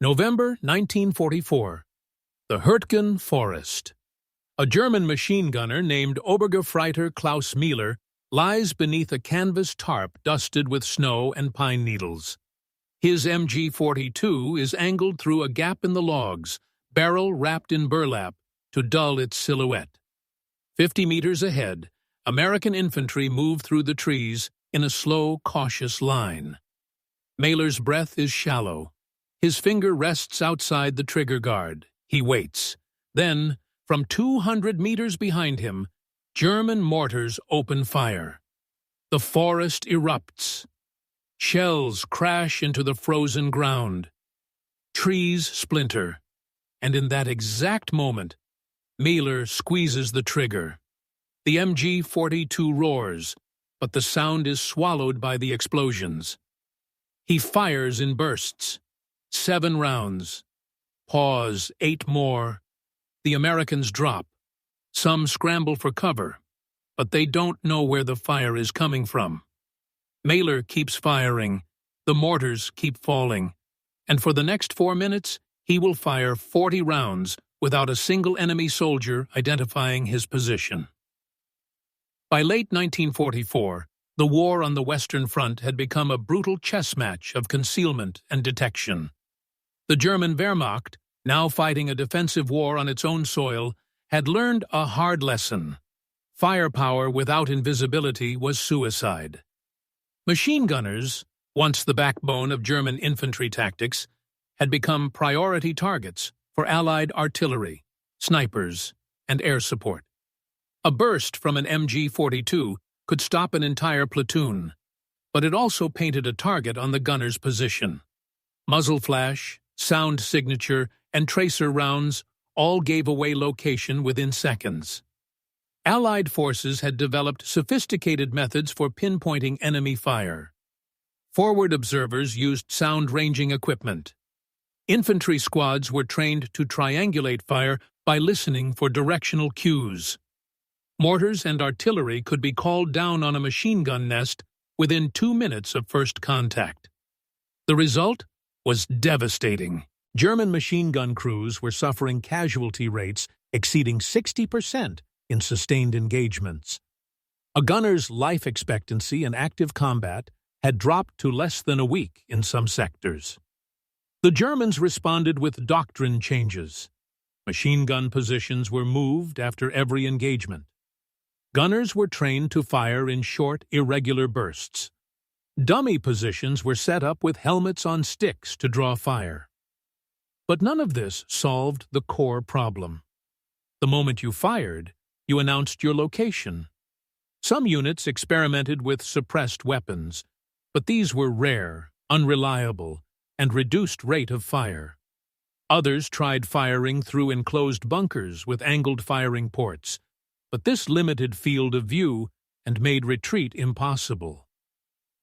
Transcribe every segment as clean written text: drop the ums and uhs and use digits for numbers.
November 1944. The Hurtgen Forest. A German machine gunner named Obergefreiter Klaus Mieler lies beneath a canvas tarp dusted with snow and pine needles. His MG-42 is angled through a gap in the logs, barrel wrapped in burlap, to dull its silhouette. 50 meters ahead, American infantry move through the trees in a slow, cautious line. Mieler's breath is shallow. His finger rests outside the trigger guard. He waits. Then, from 200 meters behind him, German mortars open fire. The forest erupts. Shells crash into the frozen ground. Trees splinter. And in that exact moment, Mieler squeezes the trigger. The MG-42 roars, but the sound is swallowed by the explosions. He fires in bursts. 7 rounds. Pause, 8 more. The Americans drop. Some scramble for cover, but they don't know where the fire is coming from. Mieler keeps firing. The mortars keep falling. And for the next 4 minutes, he will fire 40 rounds without a single enemy soldier identifying his position. By late 1944, the war on the Western Front had become a brutal chess match of concealment and detection. The German Wehrmacht, now fighting a defensive war on its own soil, had learned a hard lesson. Firepower without invisibility was suicide. Machine gunners, once the backbone of German infantry tactics, had become priority targets for Allied artillery, snipers, and air support. A burst from an MG-42 could stop an entire platoon, but it also painted a target on the gunner's position. Muzzle flash, sound signature, and tracer rounds all gave away location within seconds. Allied forces had developed sophisticated methods for pinpointing enemy fire. Forward observers used sound-ranging equipment. Infantry squads were trained to triangulate fire by listening for directional cues. Mortars and artillery could be called down on a machine gun nest within 2 minutes of first contact. The result was devastating. German machine gun crews were suffering casualty rates exceeding 60% in sustained engagements. A gunner's life expectancy in active combat had dropped to less than a week in some sectors. The Germans responded with doctrine changes. Machine gun positions were moved after every engagement. Gunners were trained to fire in short, irregular bursts. Dummy positions were set up with helmets on sticks to draw fire. But none of this solved the core problem. The moment you fired, you announced your location. Some units experimented with suppressed weapons, but these were rare, unreliable, and reduced rate of fire. Others tried firing through enclosed bunkers with angled firing ports, but this limited field of view and made retreat impossible.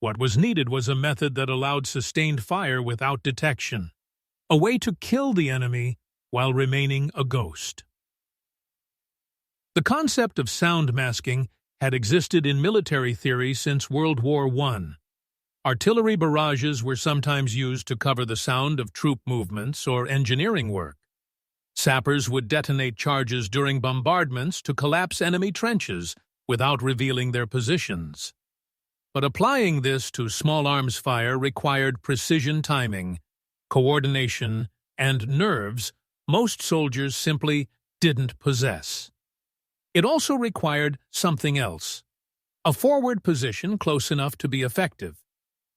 What was needed was a method that allowed sustained fire without detection, a way to kill the enemy while remaining a ghost. The concept of sound masking had existed in military theory since World War I. Artillery barrages were sometimes used to cover the sound of troop movements or engineering work. Sappers would detonate charges during bombardments to collapse enemy trenches without revealing their positions. But applying this to small arms fire required precision timing, coordination, and nerves most soldiers simply didn't possess. It also required something else: a forward position close enough to be effective,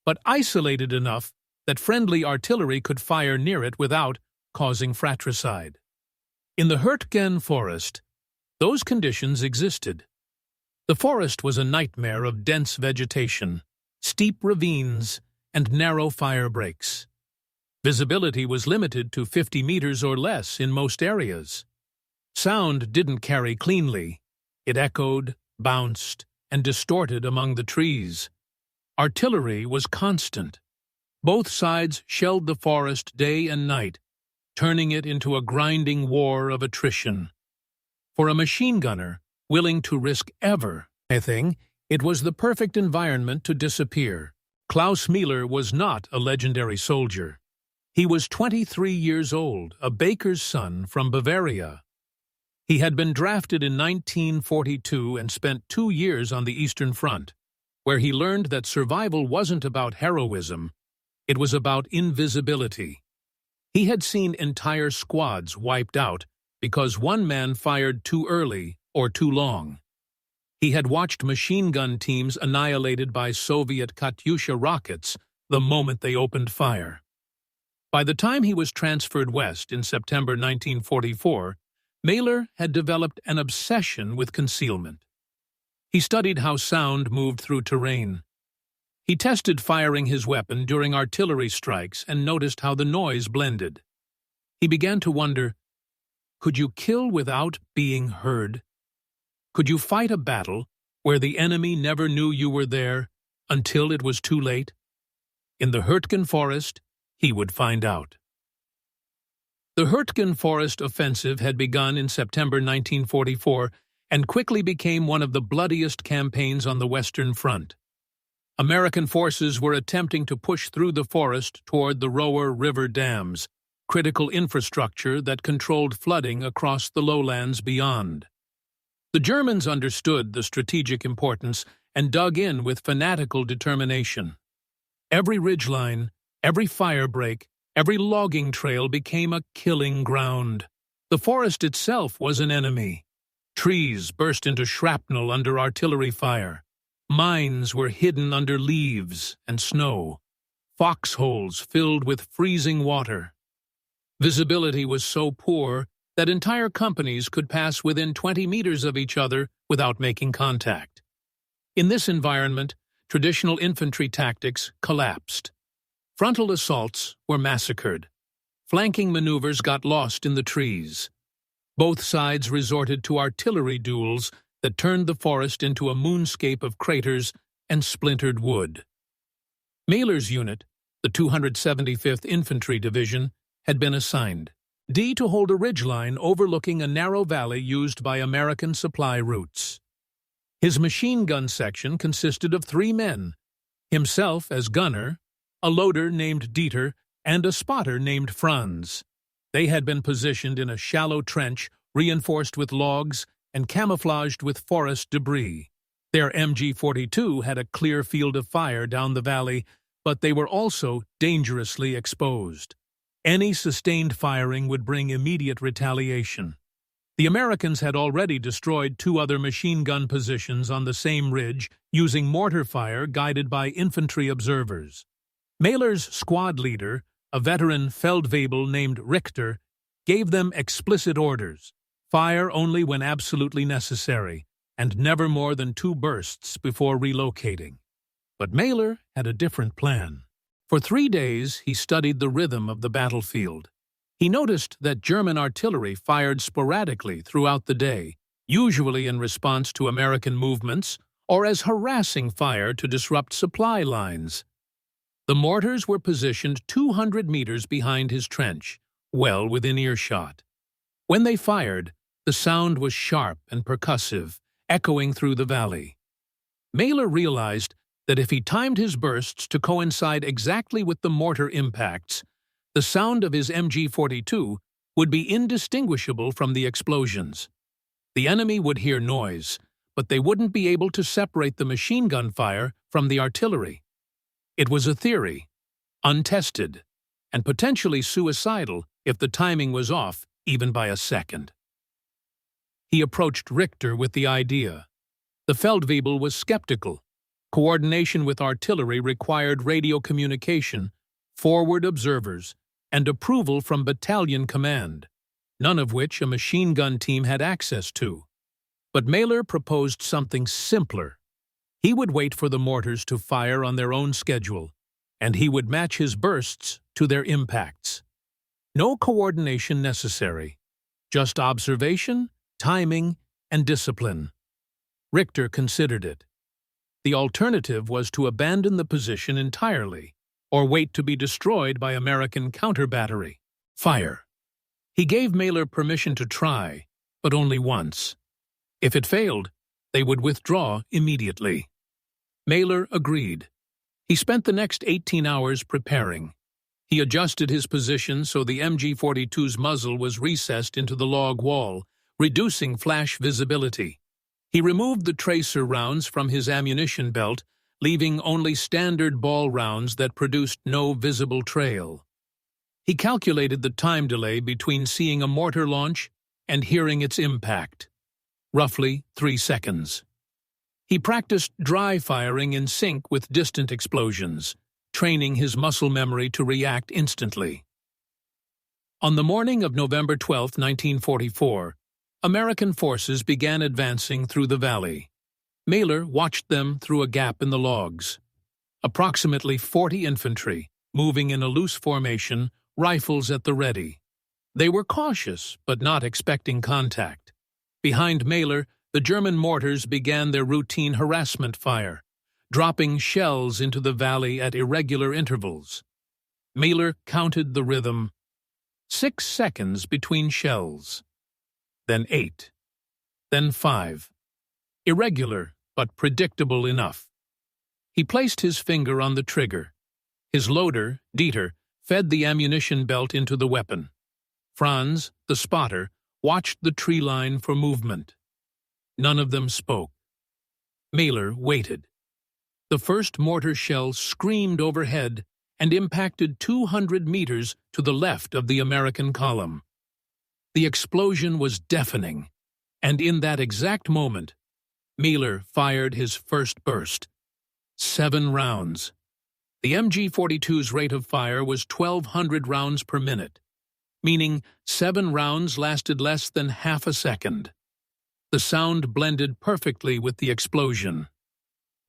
but isolated enough that friendly artillery could fire near it without causing fratricide. In the Hurtgen Forest, those conditions existed. The forest was a nightmare of dense vegetation, steep ravines, and narrow fire breaks. Visibility was limited to 50 meters or less in most areas. Sound didn't carry cleanly. It echoed, bounced, and distorted among the trees. Artillery was constant. Both sides shelled the forest day and night, turning it into a grinding war of attrition. For a machine gunner, willing to risk everything, it was the perfect environment to disappear. Klaus Mieler was not a legendary soldier. He was 23 years old, a baker's son from Bavaria. He had been drafted in 1942 and spent 2 years on the Eastern Front, where he learned that survival wasn't about heroism, it was about invisibility. He had seen entire squads wiped out because one man fired too early or too long. He had watched machine gun teams annihilated by Soviet Katyusha rockets the moment they opened fire. By the time he was transferred west in September 1944, Mailer had developed an obsession with concealment. He studied how sound moved through terrain. He tested firing his weapon during artillery strikes and noticed how the noise blended. He began to wonder, could you kill without being heard? Could you fight a battle where the enemy never knew you were there until it was too late? In the Hurtgen Forest, he would find out. The Hurtgen Forest offensive had begun in September 1944 and quickly became one of the bloodiest campaigns on the Western Front. American forces were attempting to push through the forest toward the Roer River dams, critical infrastructure that controlled flooding across the lowlands beyond. The Germans understood the strategic importance and dug in with fanatical determination. Every ridgeline, every firebreak, every logging trail became a killing ground. The forest itself was an enemy. Trees burst into shrapnel under artillery fire. Mines were hidden under leaves and snow. Foxholes filled with freezing water. Visibility was so poor that entire companies could pass within 20 meters of each other without making contact. In this environment, traditional infantry tactics collapsed. Frontal assaults were massacred. Flanking maneuvers got lost in the trees. Both sides resorted to artillery duels that turned the forest into a moonscape of craters and splintered wood. Mailer's unit, the 275th Infantry Division, had been assigned D to hold a ridgeline overlooking a narrow valley used by American supply routes. His machine gun section consisted of 3 men, himself as gunner, a loader named Dieter, and a spotter named Franz. They had been positioned in a shallow trench reinforced with logs and camouflaged with forest debris. Their MG-42 had a clear field of fire down the valley, but they were also dangerously exposed. Any sustained firing would bring immediate retaliation. The Americans had already destroyed 2 other machine gun positions on the same ridge using mortar fire guided by infantry observers. Mailer's squad leader, a veteran Feldwebel named Richter, gave them explicit orders: fire only when absolutely necessary, and never more than 2 bursts before relocating. But Mailer had a different plan. For 3 days, he studied the rhythm of the battlefield. He noticed that German artillery fired sporadically throughout the day, usually in response to American movements or as harassing fire to disrupt supply lines. The mortars were positioned 200 meters behind his trench, well within earshot. When they fired, the sound was sharp and percussive, echoing through the valley. Mailer realized that if he timed his bursts to coincide exactly with the mortar impacts, the sound of his MG-42 would be indistinguishable from the explosions. The enemy would hear noise, but they wouldn't be able to separate the machine gun fire from the artillery. It was a theory, untested, and potentially suicidal if the timing was off even by a second. He approached Richter with the idea. The Feldwebel was skeptical. Coordination with artillery required radio communication, forward observers, and approval from battalion command, none of which a machine gun team had access to. But Mailer proposed something simpler. He would wait for the mortars to fire on their own schedule, and he would match his bursts to their impacts. No coordination necessary, just observation, timing, and discipline. Richter considered it. The alternative was to abandon the position entirely, or wait to be destroyed by American counter-battery fire. He gave Mailer permission to try, but only once. If it failed, they would withdraw immediately. Mailer agreed. He spent the next 18 hours preparing. He adjusted his position so the MG-42's muzzle was recessed into the log wall, reducing flash visibility. He removed the tracer rounds from his ammunition belt, leaving only standard ball rounds that produced no visible trail. He calculated the time delay between seeing a mortar launch and hearing its impact, roughly 3 seconds. He practiced dry firing in sync with distant explosions, training his muscle memory to react instantly. On the morning of November 12, 1944, American forces began advancing through the valley. Mailer watched them through a gap in the logs. Approximately 40 infantry, moving in a loose formation, rifles at the ready. They were cautious, but not expecting contact. Behind Mailer, the German mortars began their routine harassment fire, dropping shells into the valley at irregular intervals. Mailer counted the rhythm. 6 seconds between shells. Then 8. Then 5. Irregular, but predictable enough. He placed his finger on the trigger. His loader, Dieter, fed the ammunition belt into the weapon. Franz, the spotter, watched the tree line for movement. None of them spoke. Mailer waited. The first mortar shell screamed overhead and impacted 200 meters to the left of the American column. The explosion was deafening, and in that exact moment, Mailer fired his first burst. 7 rounds. The MG-42's rate of fire was 1,200 rounds per minute, meaning 7 rounds lasted less than half a second. The sound blended perfectly with the explosion.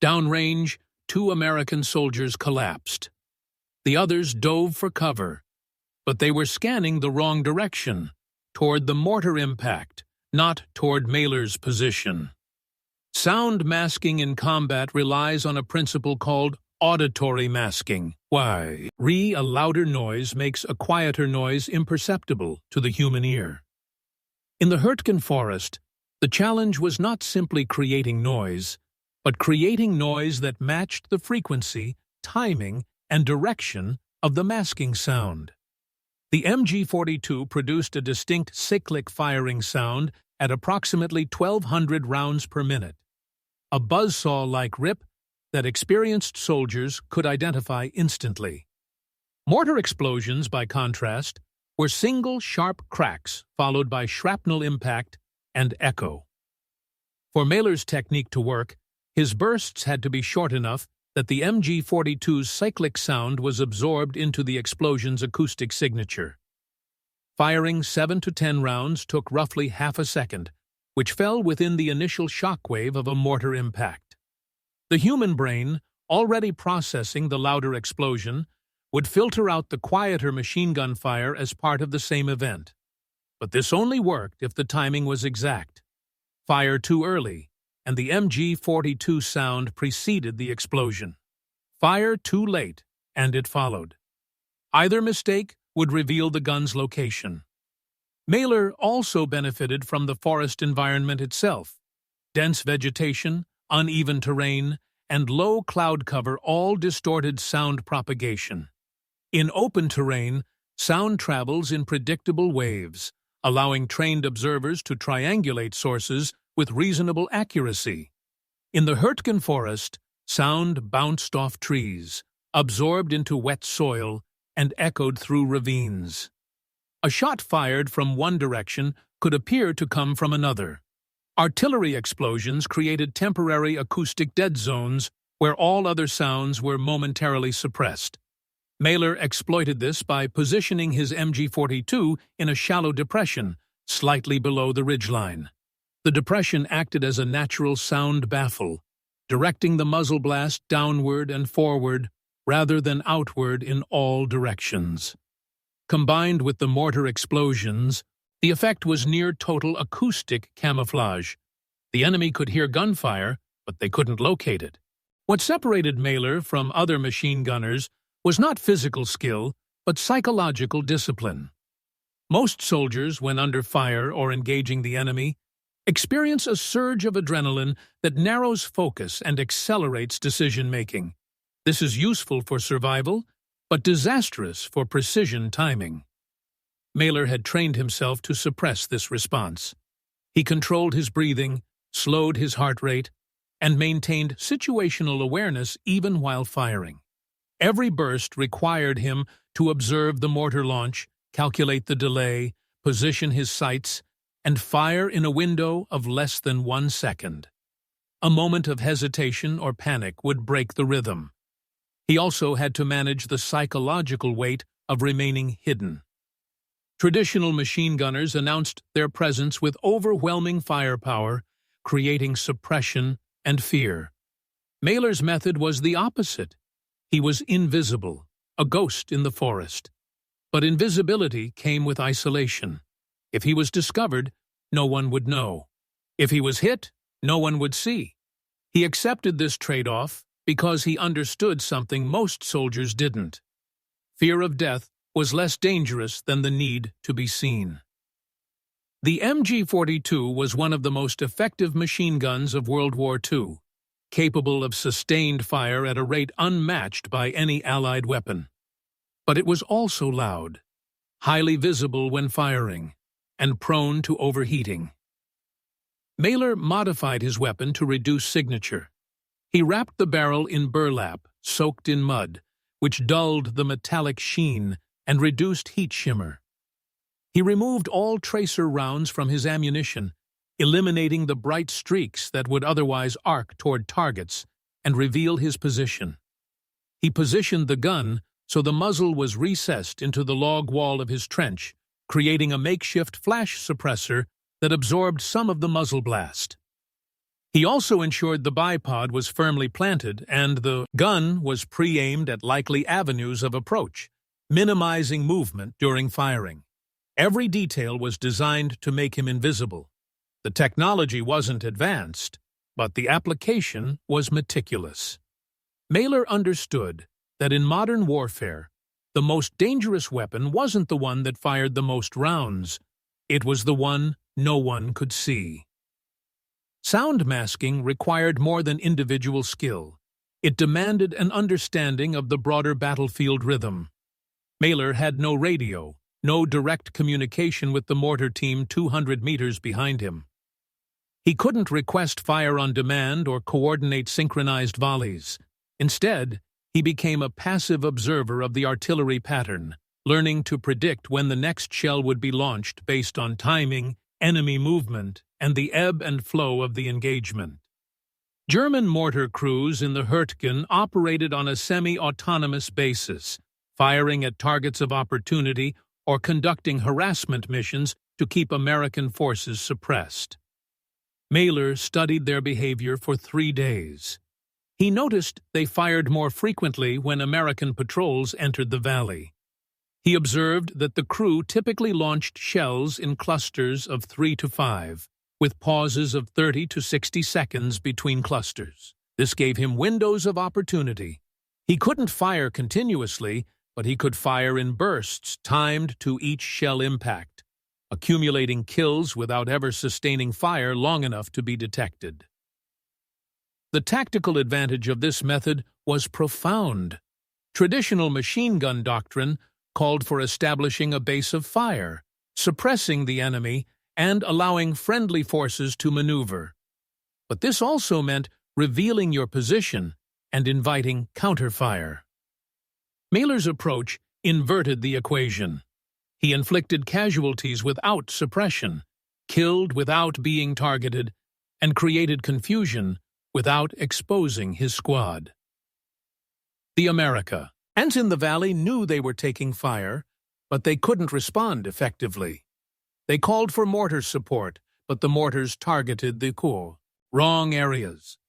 Downrange, 2 American soldiers collapsed. The others dove for cover, but they were scanning the wrong direction, toward the mortar impact, not toward Mailer's position. Sound masking in combat relies on a principle called auditory masking. Why? A louder noise makes a quieter noise imperceptible to the human ear. In the Hurtgen forest, the challenge was not simply creating noise, but creating noise that matched the frequency, timing, and direction of the masking sound. The MG-42 produced a distinct cyclic firing sound at approximately 1,200 rounds per minute, a buzzsaw-like rip that experienced soldiers could identify instantly. Mortar explosions, by contrast, were single sharp cracks followed by shrapnel impact and echo. For Mailer's technique to work, his bursts had to be short enough that the MG-42's cyclic sound was absorbed into the explosion's acoustic signature. Firing 7 to 10 rounds took roughly half a second, which fell within the initial shockwave of a mortar impact. The human brain, already processing the louder explosion, would filter out the quieter machine gun fire as part of the same event. But this only worked if the timing was exact. Fire too early, and the MG-42 sound preceded the explosion. Fire too late, and it followed. Either mistake would reveal the gun's location. Mailer also benefited from the forest environment itself. Dense vegetation, uneven terrain, and low cloud cover all distorted sound propagation. In open terrain, sound travels in predictable waves, allowing trained observers to triangulate sources with reasonable accuracy. In the Hurtgen forest, sound bounced off trees, absorbed into wet soil, and echoed through ravines. A shot fired from one direction could appear to come from another. Artillery explosions created temporary acoustic dead zones where all other sounds were momentarily suppressed. Mailer exploited this by positioning his MG-42 in a shallow depression, slightly below the ridgeline. The depression acted as a natural sound baffle, directing the muzzle blast downward and forward rather than outward in all directions. Combined with the mortar explosions, the effect was near total acoustic camouflage. The enemy could hear gunfire, but they couldn't locate it. What separated Mailer from other machine gunners was not physical skill, but psychological discipline. Most soldiers, when under fire or engaging the enemy, experience a surge of adrenaline that narrows focus and accelerates decision-making. This is useful for survival, but disastrous for precision timing. Mailer had trained himself to suppress this response. He controlled his breathing, slowed his heart rate, and maintained situational awareness even while firing. Every burst required him to observe the mortar launch, calculate the delay, position his sights, and fire in a window of less than 1 second. A moment of hesitation or panic would break the rhythm. He also had to manage the psychological weight of remaining hidden. Traditional machine gunners announced their presence with overwhelming firepower, creating suppression and fear. Mailer's method was the opposite. He was invisible, a ghost in the forest. But invisibility came with isolation. If he was discovered, no one would know. If he was hit, no one would see. He accepted this trade-off because he understood something most soldiers didn't. Fear of death was less dangerous than the need to be seen. The MG-42 was one of the most effective machine guns of World War II, capable of sustained fire at a rate unmatched by any Allied weapon. But it was also loud, highly visible when firing, and prone to overheating. Mailer modified his weapon to reduce signature. He wrapped the barrel in burlap, soaked in mud, which dulled the metallic sheen and reduced heat shimmer. He removed all tracer rounds from his ammunition, eliminating the bright streaks that would otherwise arc toward targets and reveal his position. He positioned the gun so the muzzle was recessed into the log wall of his trench, creating a makeshift flash suppressor that absorbed some of the muzzle blast. He also ensured the bipod was firmly planted and the gun was pre-aimed at likely avenues of approach, minimizing movement during firing. Every detail was designed to make him invisible. The technology wasn't advanced, but the application was meticulous. Mailer understood that in modern warfare, the most dangerous weapon wasn't the one that fired the most rounds. It was the one no one could see. Sound masking required more than individual skill. It demanded an understanding of the broader battlefield rhythm. Mailer had no radio, no direct communication with the mortar team 200 meters behind him. He couldn't request fire on demand or coordinate synchronized volleys. Instead, he became a passive observer of the artillery pattern, learning to predict when the next shell would be launched based on timing, enemy movement, and the ebb and flow of the engagement. German mortar crews in the Hurtgen operated on a semi-autonomous basis, firing at targets of opportunity or conducting harassment missions to keep American forces suppressed. Mailer studied their behavior for 3 days. He noticed they fired more frequently when American patrols entered the valley. He observed that the crew typically launched shells in clusters of 3 to 5, with pauses of 30 to 60 seconds between clusters. This gave him windows of opportunity. He couldn't fire continuously, but he could fire in bursts timed to each shell impact, accumulating kills without ever sustaining fire long enough to be detected. The tactical advantage of this method was profound. Traditional machine gun doctrine called for establishing a base of fire, suppressing the enemy, and allowing friendly forces to maneuver. But this also meant revealing your position and inviting counterfire. Mailer's approach inverted the equation. He inflicted casualties without suppression, killed without being targeted, and created confusion without exposing his squad. The America. Ants in the valley knew they were taking fire, but they couldn't respond effectively. They called for mortar support, but the mortars targeted the wrong areas.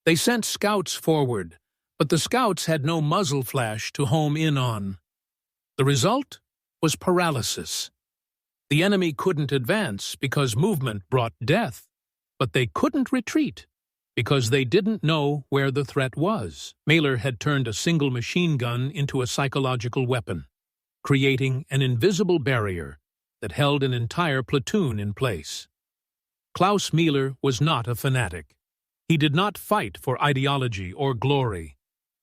They sent scouts forward, but the scouts had no muzzle flash to home in on. The result was paralysis. The enemy couldn't advance because movement brought death, but they couldn't retreat because they didn't know where the threat was. Mailer had turned a single machine gun into a psychological weapon, creating an invisible barrier that held an entire platoon in place. Klaus Mailer was not a fanatic. He did not fight for ideology or glory.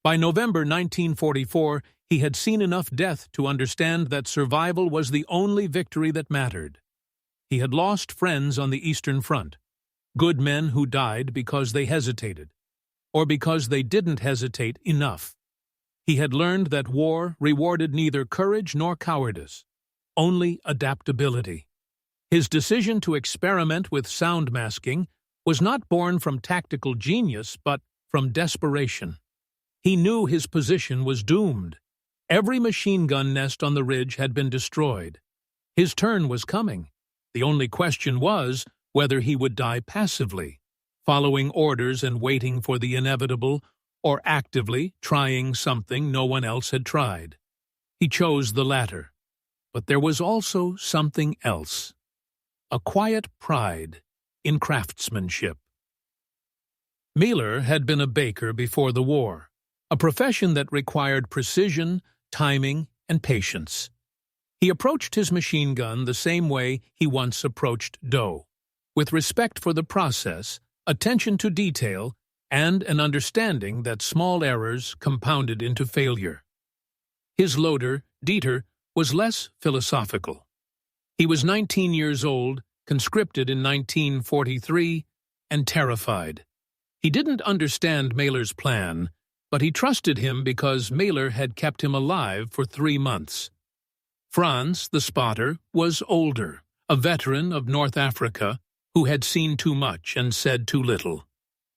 By November 1944, he had seen enough death to understand that survival was the only victory that mattered. He had lost friends on the Eastern Front, good men who died because they hesitated, or because they didn't hesitate enough. He had learned that war rewarded neither courage nor cowardice, only adaptability. His decision to experiment with sound masking was not born from tactical genius, but from desperation. He knew his position was doomed. Every machine gun nest on the ridge had been destroyed. His turn was coming. The only question was whether he would die passively, following orders and waiting for the inevitable, or actively trying something no one else had tried. He chose the latter. But there was also something else. A quiet pride in craftsmanship. Miller had been a baker before the war, a profession that required precision, timing, and patience. He approached his machine gun the same way he once approached dough, with respect for the process, attention to detail, and an understanding that small errors compounded into failure. His loader, Dieter, was less philosophical. He was 19 years old, conscripted in 1943, and terrified. He didn't understand Mailer's plan, but he trusted him because Mailer had kept him alive for 3 months. Franz, the spotter, was older, a veteran of North Africa who had seen too much and said too little.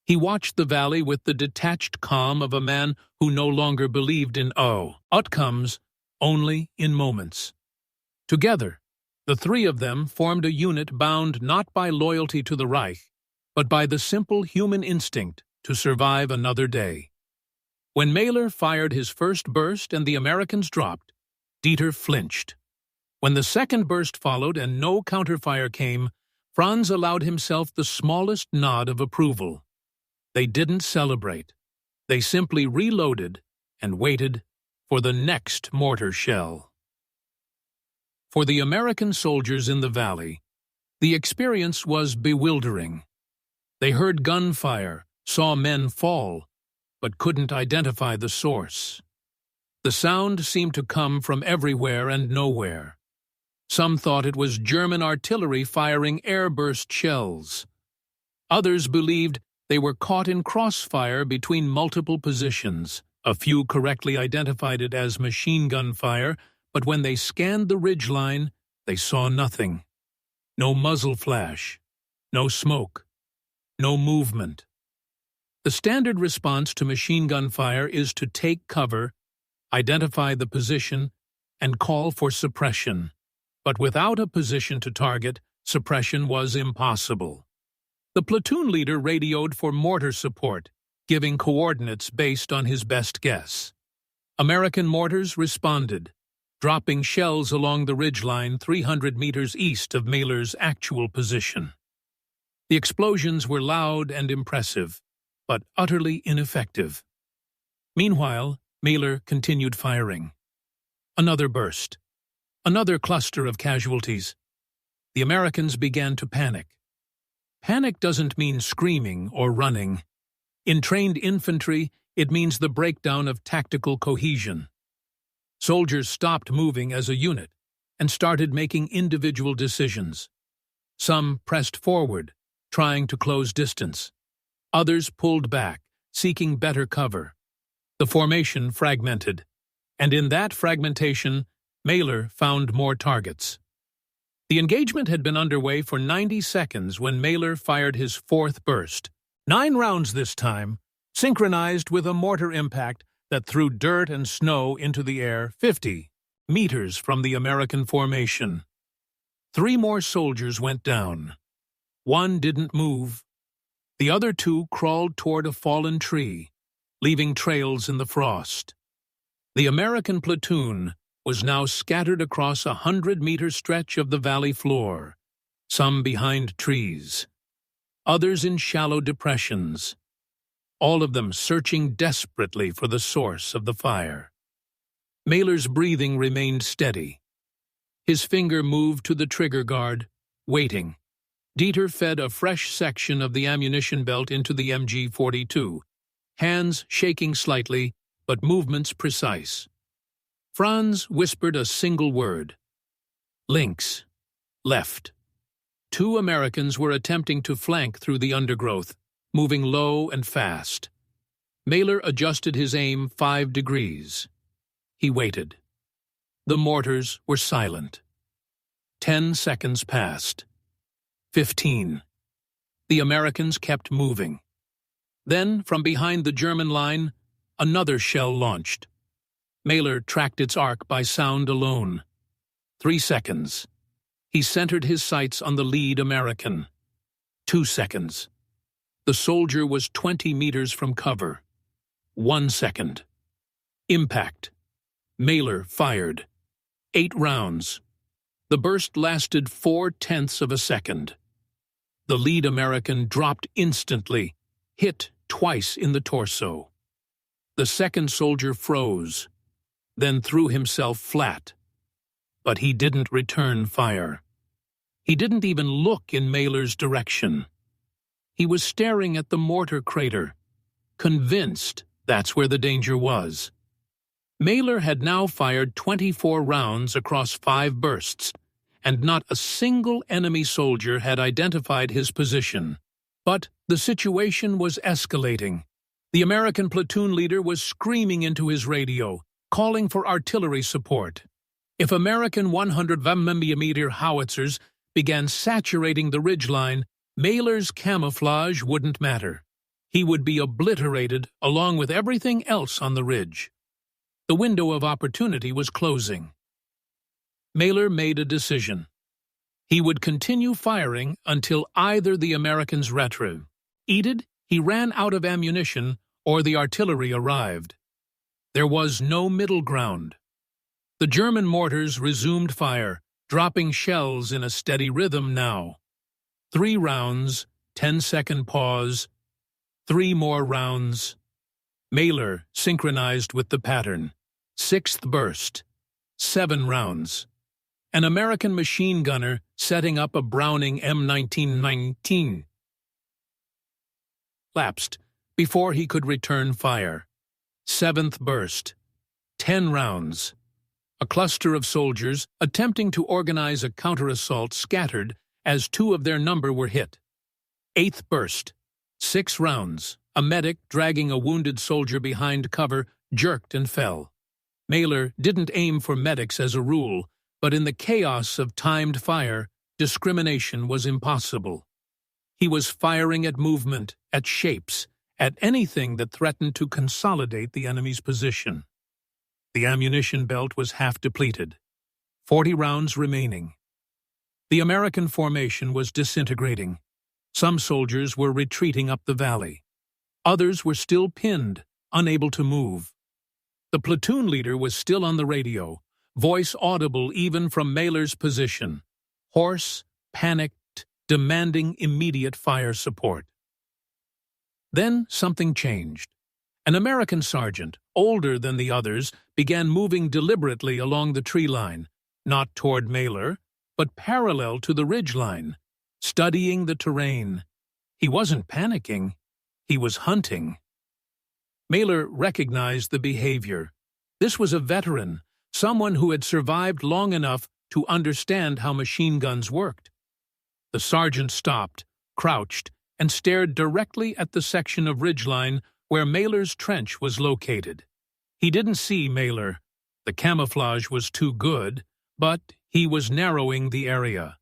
He watched the valley with the detached calm of a man who no longer believed in outcomes, only in moments. Together, the three of them formed a unit bound not by loyalty to the Reich, but by the simple human instinct to survive another day. When Mailer fired his first burst and the Americans dropped, Dieter flinched. When the second burst followed and no counterfire came, Franz allowed himself the smallest nod of approval. They didn't celebrate. They simply reloaded and waited for the next mortar shell. For the American soldiers in the valley, the experience was bewildering. They heard gunfire, saw men fall, but couldn't identify the source. The sound seemed to come from everywhere and nowhere. Some thought it was German artillery firing airburst shells. Others believed they were caught in crossfire between multiple positions. A few correctly identified it as machine gun fire, but when they scanned the ridgeline, they saw nothing. No muzzle flash, no smoke, no movement. The standard response to machine gun fire is to take cover, identify the position, and call for suppression. But without a position to target, suppression was impossible. The platoon leader radioed for mortar support, giving coordinates based on his best guess. American mortars responded, dropping shells along the ridgeline 300 meters east of Mailer's actual position. The explosions were loud and impressive, but utterly ineffective. Meanwhile, Mailer continued firing. Another burst. Another cluster of casualties. The Americans began to panic. Panic doesn't mean screaming or running. In trained infantry, it means the breakdown of tactical cohesion. Soldiers stopped moving as a unit and started making individual decisions. Some pressed forward, trying to close distance. Others pulled back, seeking better cover. The formation fragmented, and in that fragmentation, Mailer found more targets. The engagement had been underway for 90 seconds when Mailer fired his fourth burst. 9 rounds this time, synchronized with a mortar impact that threw dirt and snow into the air 50 meters from the American formation. 3 more soldiers went down. 1 didn't move. The other 2 crawled toward a fallen tree, leaving trails in the frost. The American platoon was now scattered across a 100-meter stretch of the valley floor, some behind trees, others in shallow depressions, all of them searching desperately for the source of the fire. Mailer's breathing remained steady. His finger moved to the trigger guard, waiting. Dieter fed a fresh section of the ammunition belt into the MG-42, hands shaking slightly, but movements precise. Franz whispered a single word. Lynx. Left. 2 Americans were attempting to flank through the undergrowth, moving low and fast. Mailer adjusted his aim 5 degrees. He waited. The mortars were silent. 10 seconds passed. 15. The Americans kept moving. Then, from behind the German line, another shell launched. Mailer tracked its arc by sound alone. 3 seconds. He centered his sights on the lead American. 2 seconds. The soldier was 20 meters from cover. 1 second. Impact. Mailer fired. 8 rounds. The burst lasted 4/10 of a second. The lead American dropped instantly, hit twice in the torso. The second soldier froze, then threw himself flat. But he didn't return fire. He didn't even look in Mailer's direction. He was staring at the mortar crater, convinced that's where the danger was. Mailer had now fired 24 rounds across 5 bursts, and not a single enemy soldier had identified his position. But the situation was escalating. The American platoon leader was screaming into his radio, calling for artillery support. If American 100 mm howitzers began saturating the ridgeline, Mailer's camouflage wouldn't matter. He would be obliterated along with everything else on the ridge. The window of opportunity was closing. Mailer made a decision. He would continue firing until either the Americans retreated, he ran out of ammunition, or the artillery arrived. There was no middle ground. The German mortars resumed fire, dropping shells in a steady rhythm now. 3 rounds, 10-second pause, 3 more rounds. Mailer synchronized with the pattern. 6th burst. 7 rounds. An American machine gunner setting up a Browning M1919 lapsed before he could return fire. 7th burst. 10 rounds. A cluster of soldiers attempting to organize a counter-assault scattered as 2 of their number were hit. 8th burst. 6 rounds. A medic dragging a wounded soldier behind cover jerked and fell. Mailer didn't aim for medics as a rule, but in the chaos of timed fire, discrimination was impossible. He was firing at movement, at shapes, at anything that threatened to consolidate the enemy's position. The ammunition belt was half depleted. 40 rounds remaining. The American formation was disintegrating. Some soldiers were retreating up the valley. Others were still pinned, unable to move. The platoon leader was still on the radio, voice audible even from Mailer's position, hoarse, panicked, demanding immediate fire support. Then something changed. An American sergeant, older than the others, began moving deliberately along the tree line, not toward Mailer, but parallel to the ridge line, studying the terrain. He wasn't panicking, he was hunting. Mailer recognized the behavior. This was a veteran, someone who had survived long enough to understand how machine guns worked. The sergeant stopped, crouched, and stared directly at the section of ridgeline where Mailer's trench was located. He didn't see Mailer. The camouflage was too good, but he was narrowing the area.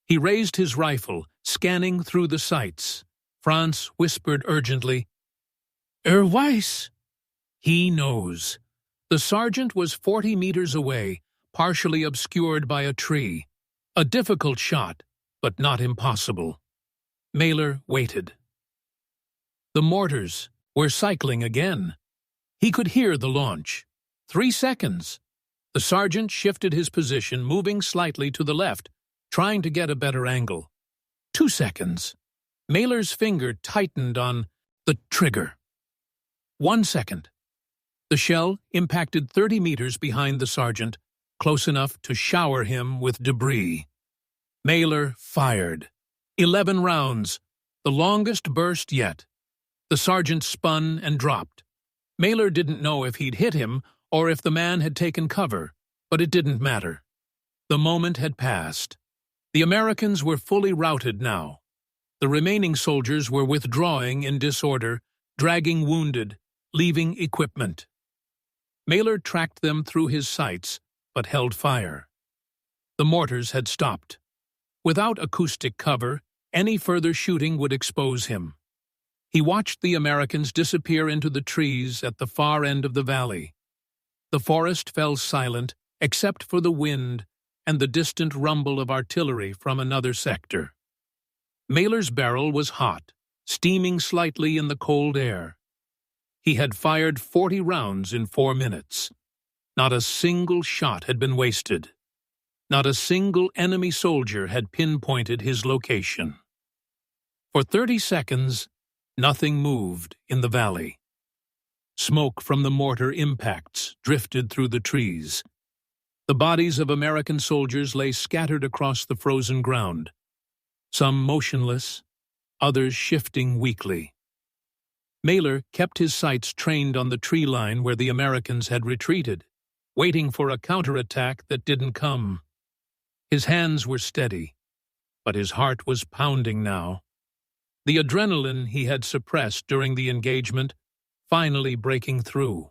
He raised his rifle, scanning through the sights. Franz whispered urgently, Weiss! He knows. The sergeant was 40 meters away, partially obscured by a tree. A difficult shot, but not impossible. Mailer waited. The mortars were cycling again. He could hear the launch. 3 seconds. The sergeant shifted his position, moving slightly to the left, trying to get a better angle. 2 seconds. Mailer's finger tightened on the trigger. 1 second. The shell impacted 30 meters behind the sergeant, close enough to shower him with debris. Mailer fired. 11 rounds, the longest burst yet. The sergeant spun and dropped. Mailer didn't know if he'd hit him or if the man had taken cover, but it didn't matter. The moment had passed. The Americans were fully routed now. The remaining soldiers were withdrawing in disorder, dragging wounded, leaving equipment. Mailer tracked them through his sights, but held fire. The mortars had stopped. Without acoustic cover, any further shooting would expose him. He watched the Americans disappear into the trees at the far end of the valley. The forest fell silent, except for the wind and the distant rumble of artillery from another sector. Mailer's barrel was hot, steaming slightly in the cold air. He had fired 40 rounds in 4 minutes. Not a single shot had been wasted. Not a single enemy soldier had pinpointed his location. For 30 seconds, nothing moved in the valley. Smoke from the mortar impacts drifted through the trees. The bodies of American soldiers lay scattered across the frozen ground, some motionless, others shifting weakly. Mailer kept his sights trained on the tree line where the Americans had retreated, waiting for a counterattack that didn't come. His hands were steady, but his heart was pounding now. The adrenaline he had suppressed during the engagement finally breaking through.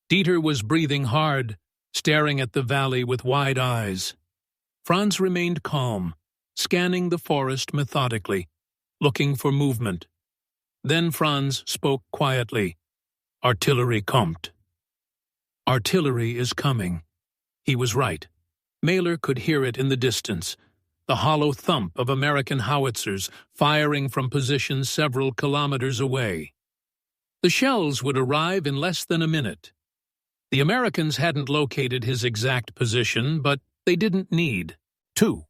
Dieter was breathing hard, staring at the valley with wide eyes. Franz remained calm, scanning the forest methodically, looking for movement. Then Franz spoke quietly. "Artillery kommt." Artillery is coming. He was right. Mailer could hear it in the distance, the hollow thump of American howitzers firing from positions several kilometers away. The shells would arrive in less than a minute. The Americans hadn't located his exact position, but they didn't need to.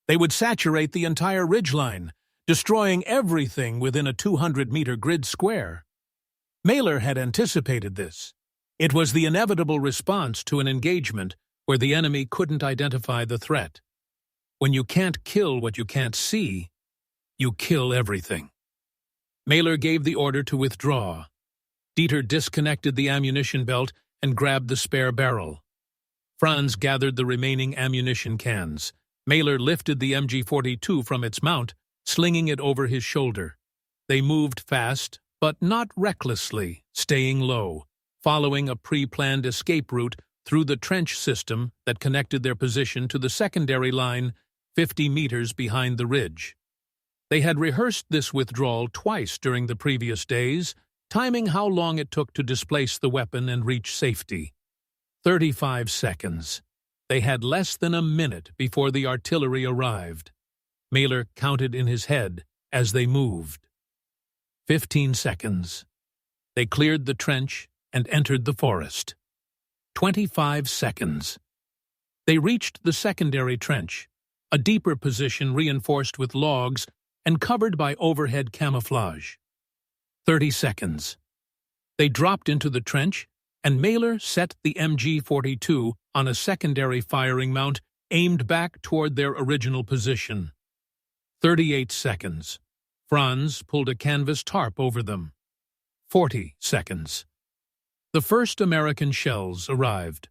They would saturate the entire ridgeline, destroying everything within a 200-meter grid square. Mailer had anticipated this. It was the inevitable response to an engagement where the enemy couldn't identify the threat. When you can't kill what you can't see, you kill everything. Mailer gave the order to withdraw. Dieter disconnected the ammunition belt and grabbed the spare barrel. Franz gathered the remaining ammunition cans. Mailer lifted the MG-42 from its mount, slinging it over his shoulder. They moved fast, but not recklessly, staying low, following a pre-planned escape route through the trench system that connected their position to the secondary line 50 meters behind the ridge. They had rehearsed this withdrawal twice during the previous days, timing how long it took to displace the weapon and reach safety. 35 seconds. They had less than a minute before the artillery arrived. Mailer counted in his head as they moved. 15 seconds. They cleared the trench and entered the forest. 25 seconds. They reached the secondary trench, a deeper position reinforced with logs and covered by overhead camouflage. 30 seconds. They dropped into the trench, and Mailer set the MG-42 on a secondary firing mount aimed back toward their original position. 38 seconds. Franz pulled a canvas tarp over them. 40 seconds. The first American shells arrived.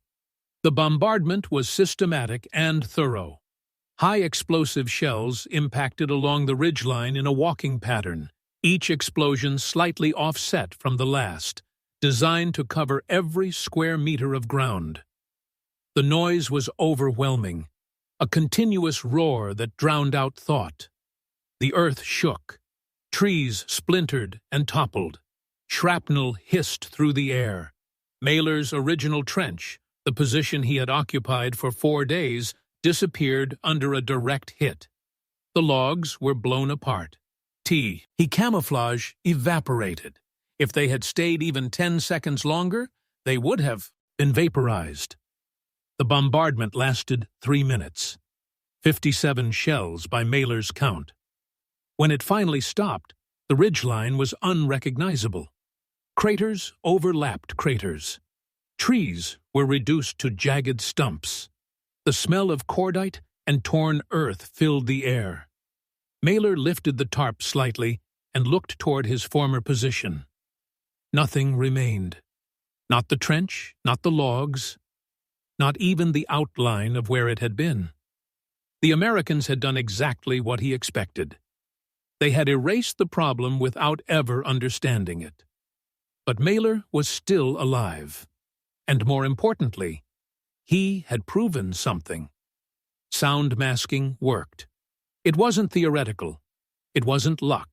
The bombardment was systematic and thorough. High-explosive shells impacted along the ridgeline in a walking pattern, each explosion slightly offset from the last, designed to cover every square meter of ground. The noise was overwhelming, a continuous roar that drowned out thought. The earth shook. Trees splintered and toppled. Shrapnel hissed through the air. Mailer's original trench, the position he had occupied for 4 days, disappeared under a direct hit. The logs were blown apart. He camouflage evaporated. If they had stayed even 10 seconds longer, they would have been vaporized. The bombardment lasted 3 minutes. 57 shells by Mailer's count. When it finally stopped, the ridgeline was unrecognizable. Craters overlapped craters. Trees were reduced to jagged stumps. The smell of cordite and torn earth filled the air. Mailer lifted the tarp slightly and looked toward his former position. Nothing remained. Not the trench, not the logs, not even the outline of where it had been. The Americans had done exactly what he expected. They had erased the problem without ever understanding it. But Mailer was still alive. And more importantly, he had proven something. Sound masking worked. It wasn't theoretical. It wasn't luck.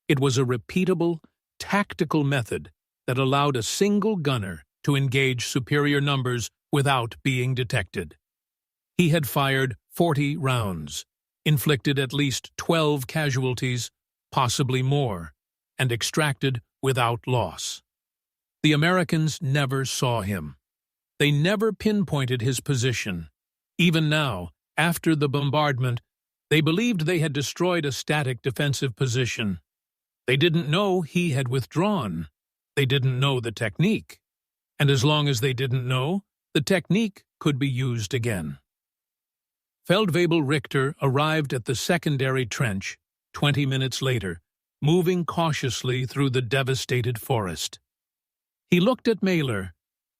It was a repeatable, tactical method that allowed a single gunner to engage superior numbers without being detected. He had fired 40 rounds, inflicted at least 12 casualties, possibly more, and extracted without loss. The Americans never saw him. They never pinpointed his position. Even now, after the bombardment, they believed they had destroyed a static defensive position. They didn't know he had withdrawn. They didn't know the technique. And as long as they didn't know, the technique could be used again. Feldwebel Richter arrived at the secondary trench 20 minutes later, moving cautiously through the devastated forest. He looked at Mailer,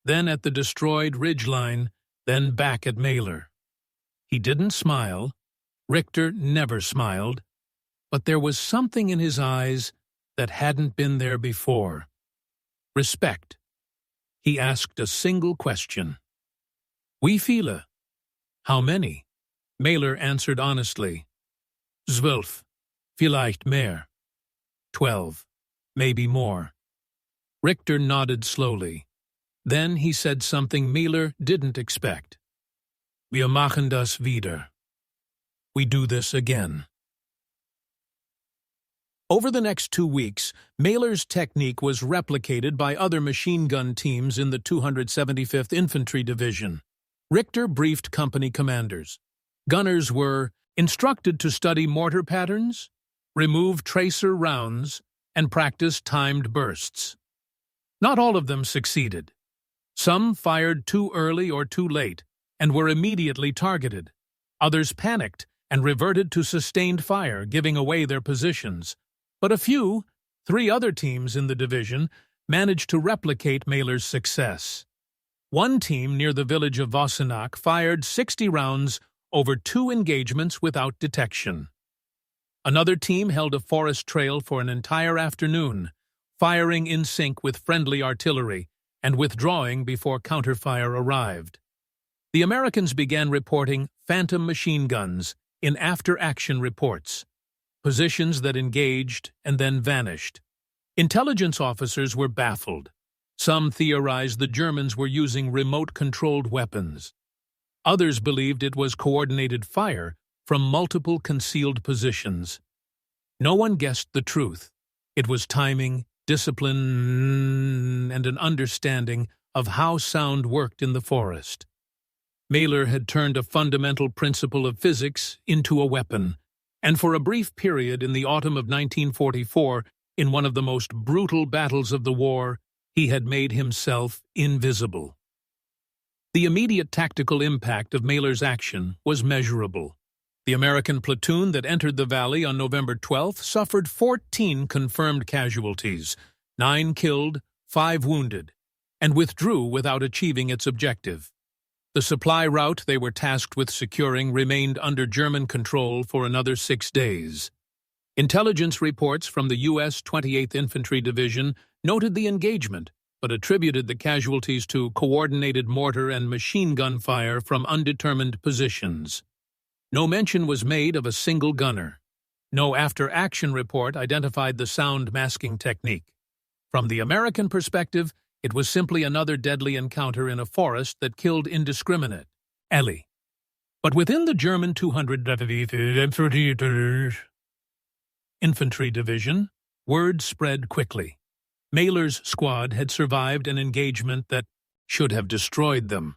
then at the destroyed ridgeline, then back at Mailer. He didn't smile. Richter never smiled. But there was something in his eyes that hadn't been there before. Respect. He asked a single question. Wie viele? How many? Mailer answered honestly. 12, vielleicht mehr. 12, maybe more. Richter nodded slowly. Then he said something Mailer didn't expect. Wir machen das wieder. We do this again. Over the next 2 weeks, Mailer's technique was replicated by other machine gun teams in the 275th Infantry Division. Richter briefed company commanders. Gunners were instructed to study mortar patterns, remove tracer rounds, and practice timed bursts. Not all of them succeeded. Some fired too early or too late and were immediately targeted. Others panicked and reverted to sustained fire, giving away their positions. But a few, 3 other teams in the division, managed to replicate Mailer's success. One team near the village of Wassenach fired 60 rounds over 2 engagements without detection. Another team held a forest trail for an entire afternoon, firing in sync with friendly artillery and withdrawing before counterfire arrived. The Americans began reporting phantom machine guns in after-action reports, positions that engaged and then vanished. Intelligence officers were baffled. Some theorized the Germans were using remote-controlled weapons. Others believed it was coordinated fire from multiple concealed positions. No one guessed the truth. It was timing, discipline, and an understanding of how sound worked in the forest. Mailer had turned a fundamental principle of physics into a weapon, and for a brief period in the autumn of 1944, in one of the most brutal battles of the war, he had made himself invisible. The immediate tactical impact of Mailer's action was measurable. The American platoon that entered the valley on November 12th suffered 14 confirmed casualties, 9 killed, 5 wounded, and withdrew without achieving its objective. The supply route they were tasked with securing remained under German control for another 6 days. Intelligence reports from the U.S. 28th Infantry Division noted the engagement, but attributed the casualties to coordinated mortar and machine gun fire from undetermined positions. No mention was made of a single gunner. No after-action report identified the sound masking technique. From the American perspective, it was simply another deadly encounter in a forest that killed indiscriminate. Ellie. But within the German 200th Infantry Division, word spread quickly. Mailer's squad had survived an engagement that should have destroyed them.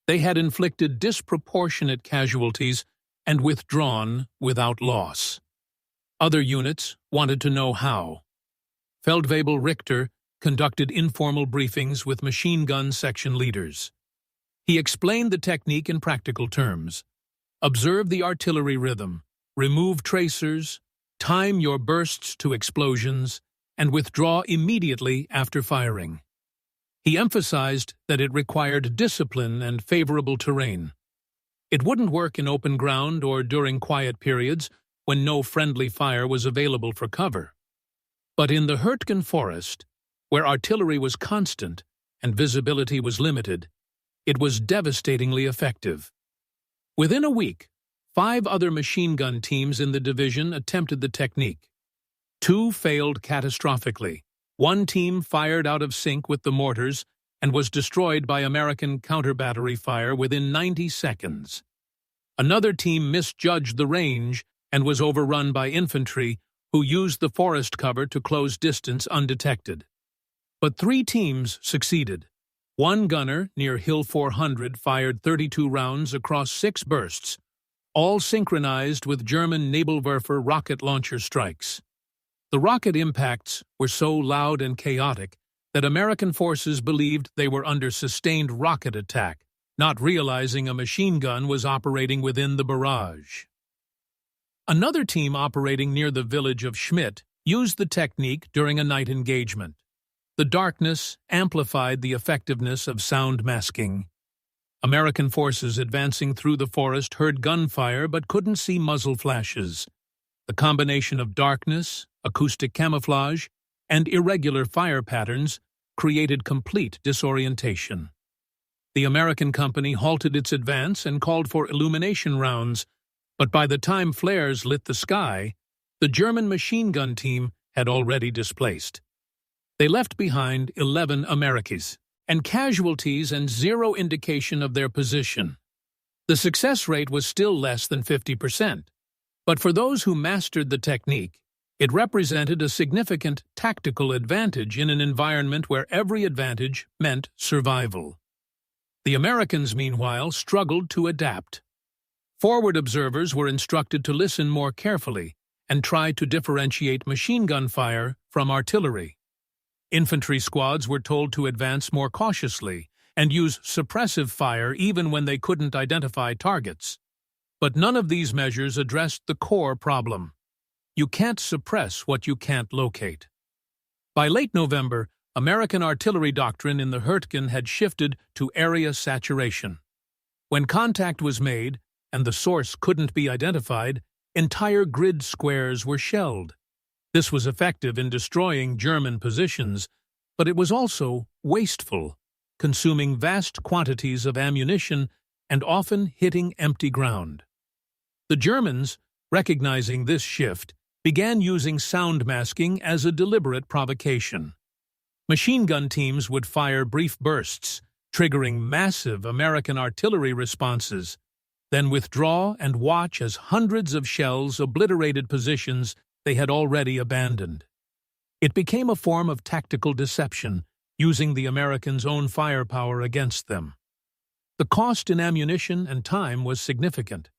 They had inflicted disproportionate casualties and withdrawn without loss. Other units wanted to know how. Feldwebel Richter conducted informal briefings with machine gun section leaders. He explained the technique in practical terms. Observe the artillery rhythm, remove tracers, time your bursts to explosions, and withdraw immediately after firing. He emphasized that it required discipline and favorable terrain. It wouldn't work in open ground or during quiet periods when no friendly fire was available for cover. But in the Hurtgen forest, where artillery was constant and visibility was limited, it was devastatingly effective. Within a week, 5 other machine gun teams in the division attempted the technique. 2 failed catastrophically. 1 team fired out of sync with the mortars and was destroyed by American counter-battery fire within 90 seconds. Another team misjudged the range and was overrun by infantry who used the forest cover to close distance undetected. But 3 teams succeeded. 1 gunner near Hill 400 fired 32 rounds across 6 bursts, all synchronized with German Nebelwerfer rocket launcher strikes. The rocket impacts were so loud and chaotic that American forces believed they were under sustained rocket attack, not realizing a machine gun was operating within the barrage. Another team operating near the village of Schmidt used the technique during a night engagement. The darkness amplified the effectiveness of sound masking. American forces advancing through the forest heard gunfire but couldn't see muzzle flashes. The combination of darkness, acoustic camouflage, and irregular fire patterns created complete disorientation. The American company halted its advance and called for illumination rounds, but by the time flares lit the sky, the German machine gun team had already displaced. They left behind 11 Americans and casualties and 0 indication of their position. The success rate was still less than 50%, but for those who mastered the technique, it represented a significant tactical advantage in an environment where every advantage meant survival. The Americans, meanwhile, struggled to adapt. Forward observers were instructed to listen more carefully and try to differentiate machine gun fire from artillery. Infantry squads were told to advance more cautiously and use suppressive fire even when they couldn't identify targets. But none of these measures addressed the core problem. You can't suppress what you can't locate. By late November, American artillery doctrine in the Hurtgen had shifted to area saturation. When contact was made, and the source couldn't be identified, entire grid squares were shelled. This was effective in destroying German positions, but it was also wasteful, consuming vast quantities of ammunition and often hitting empty ground. The Germans, recognizing this shift, began using sound masking as a deliberate provocation. Machine gun teams would fire brief bursts, triggering massive American artillery responses, then withdraw and watch as hundreds of shells obliterated positions they had already abandoned. It became a form of tactical deception, using the Americans' own firepower against them. The cost in ammunition and time was significant.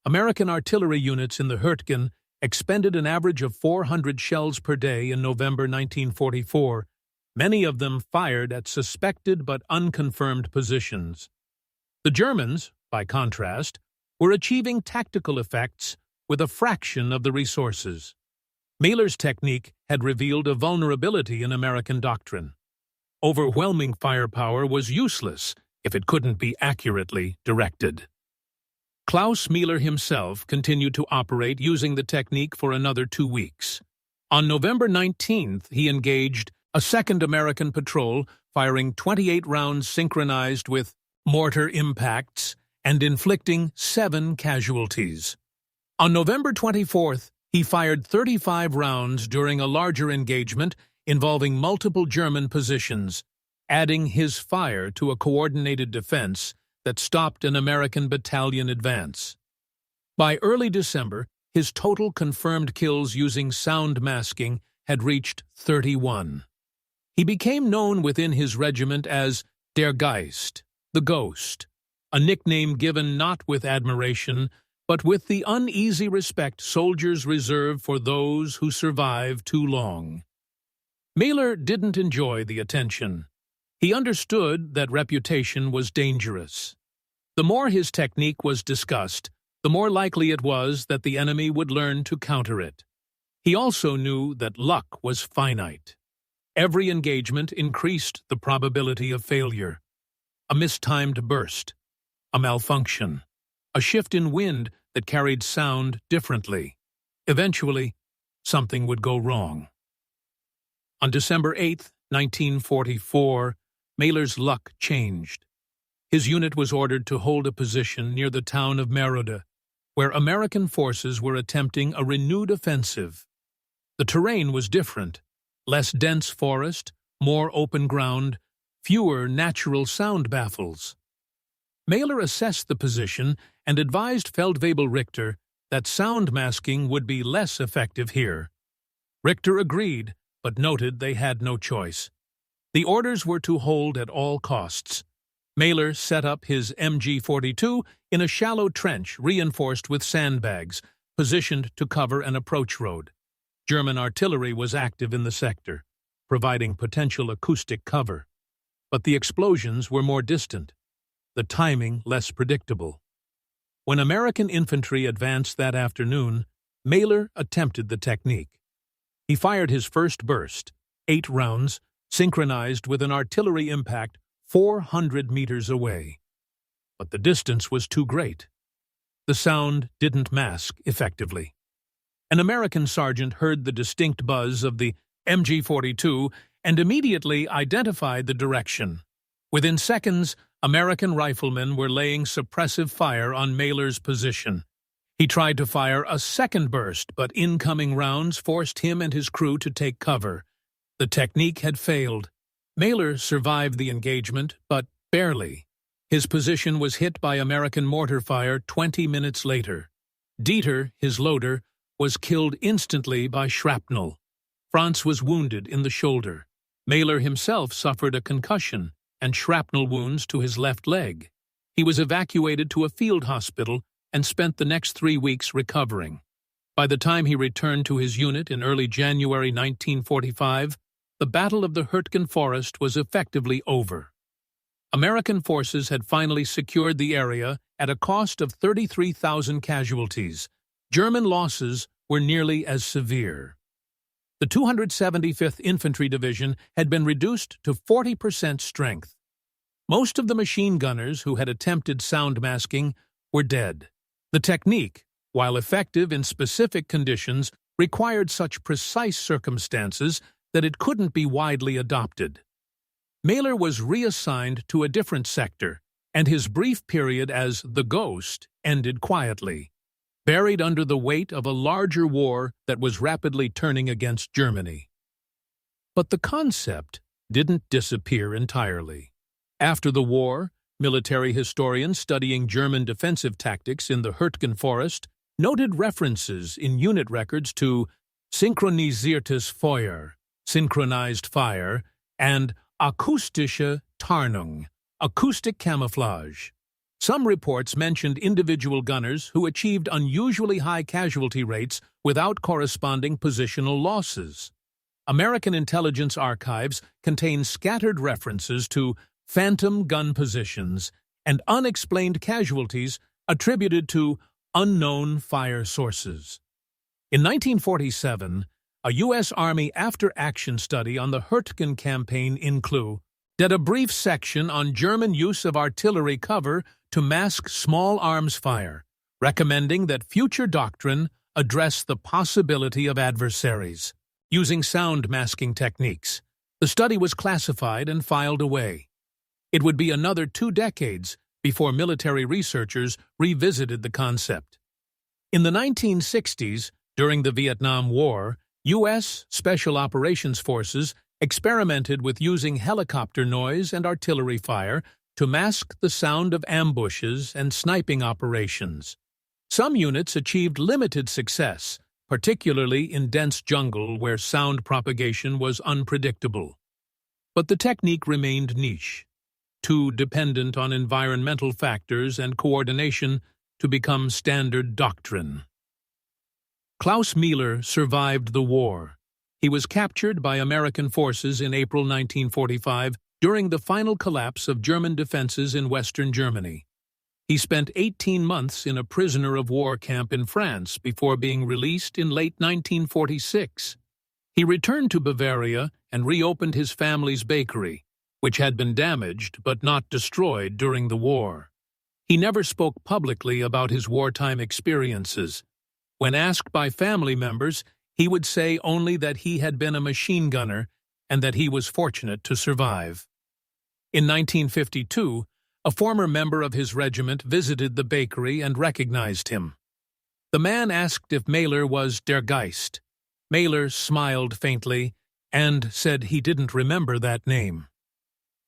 American artillery units in the Hurtgen expended an average of 400 shells per day in November 1944, many of them fired at suspected but unconfirmed positions. The Germans, by contrast, were achieving tactical effects with a fraction of the resources. Mailer's technique had revealed a vulnerability in American doctrine. Overwhelming firepower was useless if it couldn't be accurately directed. Klaus Mailer himself continued to operate using the technique for another 2 weeks. On November 19th, he engaged a second American patrol, firing 28 rounds synchronized with mortar impacts and inflicting 7 casualties. On November 24th, he fired 35 rounds during a larger engagement involving multiple German positions, adding his fire to a coordinated defense that stopped an American battalion advance. By early December, his total confirmed kills using sound masking had reached 31. He became known within his regiment as Der Geist, the Ghost, a nickname given not with admiration, but with the uneasy respect soldiers reserve for those who survive too long. Mailer didn't enjoy the attention. He understood that reputation was dangerous. The more his technique was discussed, the more likely it was that the enemy would learn to counter it. He also knew that luck was finite. Every engagement increased the probability of failure. A mistimed burst, a malfunction, a shift in wind that carried sound differently. Eventually, something would go wrong. On December 8, 1944, Mailer's luck changed. His unit was ordered to hold a position near the town of Merida, where American forces were attempting a renewed offensive. The terrain was different: less dense forest, more open ground, fewer natural sound baffles. Mailer assessed the position and advised Feldwebel Richter that sound masking would be less effective here. Richter agreed, but noted they had no choice. The orders were to hold at all costs. Mailer set up his MG-42 in a shallow trench reinforced with sandbags, positioned to cover an approach road. German artillery was active in the sector, providing potential acoustic cover. But the explosions were more distant, the timing less predictable. When American infantry advanced that afternoon, Mailer attempted the technique. He fired his first burst, 8 rounds, synchronized with an artillery impact 400 meters away. But the distance was too great. The sound didn't mask effectively. An American sergeant heard the distinct buzz of the MG-42 and immediately identified the direction. Within seconds, American riflemen were laying suppressive fire on Mailer's position. He tried to fire a second burst, but incoming rounds forced him and his crew to take cover. The technique had failed. Mailer survived the engagement, but barely. His position was hit by American mortar fire 20 minutes later. Dieter, his loader, was killed instantly by shrapnel. Franz was wounded in the shoulder. Mailer himself suffered a concussion and shrapnel wounds to his left leg. He was evacuated to a field hospital and spent the next 3 weeks recovering. By the time he returned to his unit in early January 1945, the Battle of the Hurtgen Forest was effectively over. American forces had finally secured the area at a cost of 33,000 casualties. German losses were nearly as severe. The 275th Infantry Division had been reduced to 40% strength. Most of the machine gunners who had attempted sound masking were dead. The technique, while effective in specific conditions, required such precise circumstances that it couldn't be widely adopted. Mailer was reassigned to a different sector, and his brief period as the Ghost ended quietly, buried under the weight of a larger war that was rapidly turning against Germany. But the concept didn't disappear entirely. After the war, military historians studying German defensive tactics in the Hurtgen Forest noted references in unit records to synchronisiertes Feuer, synchronized fire, and akustische Tarnung, acoustic camouflage. Some reports mentioned individual gunners who achieved unusually high casualty rates without corresponding positional losses. American intelligence archives contain scattered references to phantom gun positions and unexplained casualties attributed to unknown fire sources. In 1947, a U.S. Army after-action study on the Hurtgen campaign in Clue did a brief section on German use of artillery cover to mask small arms fire, recommending that future doctrine address the possibility of adversaries using sound masking techniques. The study was classified and filed away. It would be another 2 decades before military researchers revisited the concept. In the 1960s, during the Vietnam War, U.S. Special Operations Forces experimented with using helicopter noise and artillery fire to mask the sound of ambushes and sniping operations. Some units achieved limited success, particularly in dense jungle where sound propagation was unpredictable. But the technique remained niche, too dependent on environmental factors and coordination to become standard doctrine. Klaus Mailer survived the war. He was captured by American forces in April 1945 during the final collapse of German defenses in Western Germany. He spent 18 months in a prisoner of war camp in France before being released in late 1946. He returned to Bavaria and reopened his family's bakery, which had been damaged but not destroyed during the war. He never spoke publicly about his wartime experiences. When asked by family members, he would say only that he had been a machine gunner and that he was fortunate to survive. In 1952, a former member of his regiment visited the bakery and recognized him. The man asked if Mailer was der Geist. Mailer smiled faintly and said he didn't remember that name.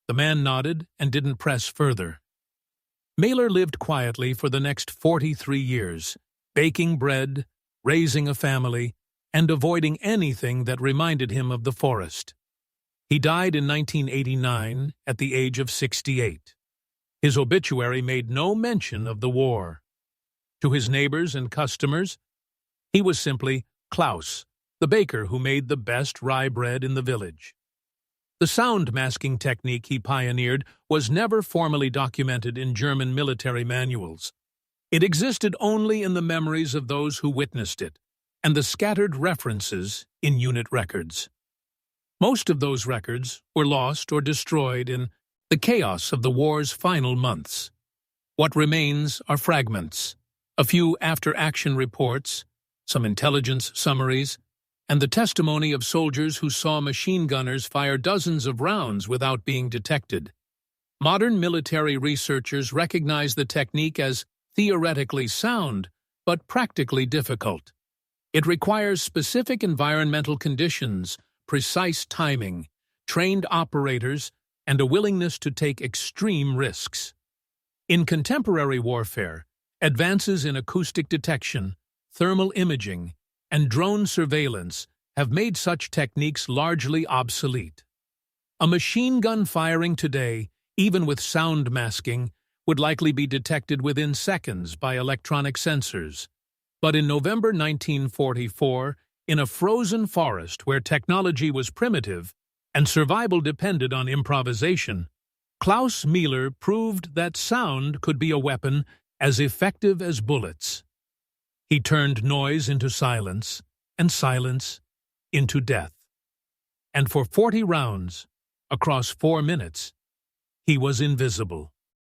The man nodded and didn't press further. Mailer lived quietly for the next 43 years, baking bread, raising a family, and avoiding anything that reminded him of the forest. He died in 1989 at the age of 68. His obituary made no mention of the war. To his neighbors and customers, he was simply Klaus, the baker who made the best rye bread in the village. The sound masking technique he pioneered was never formally documented in German military manuals. It existed only in the memories of those who witnessed it, and the scattered references in unit records. Most of those records were lost or destroyed in the chaos of the war's final months. What remains are fragments, a few after-action reports, some intelligence summaries, and the testimony of soldiers who saw machine gunners fire dozens of rounds without being detected. Modern military researchers recognize the technique as theoretically sound, but practically difficult. It requires specific environmental conditions, precise timing, trained operators, and a willingness to take extreme risks. In contemporary warfare, advances in acoustic detection, thermal imaging, and drone surveillance have made such techniques largely obsolete. A machine gun firing today, even with sound masking, would likely be detected within seconds by electronic sensors. But in November 1944, in a frozen forest where technology was primitive and survival depended on improvisation, Klaus Mailer proved that sound could be a weapon as effective as bullets. He turned noise into silence, and silence into death. And for 40 rounds, across 4 minutes, he was invisible.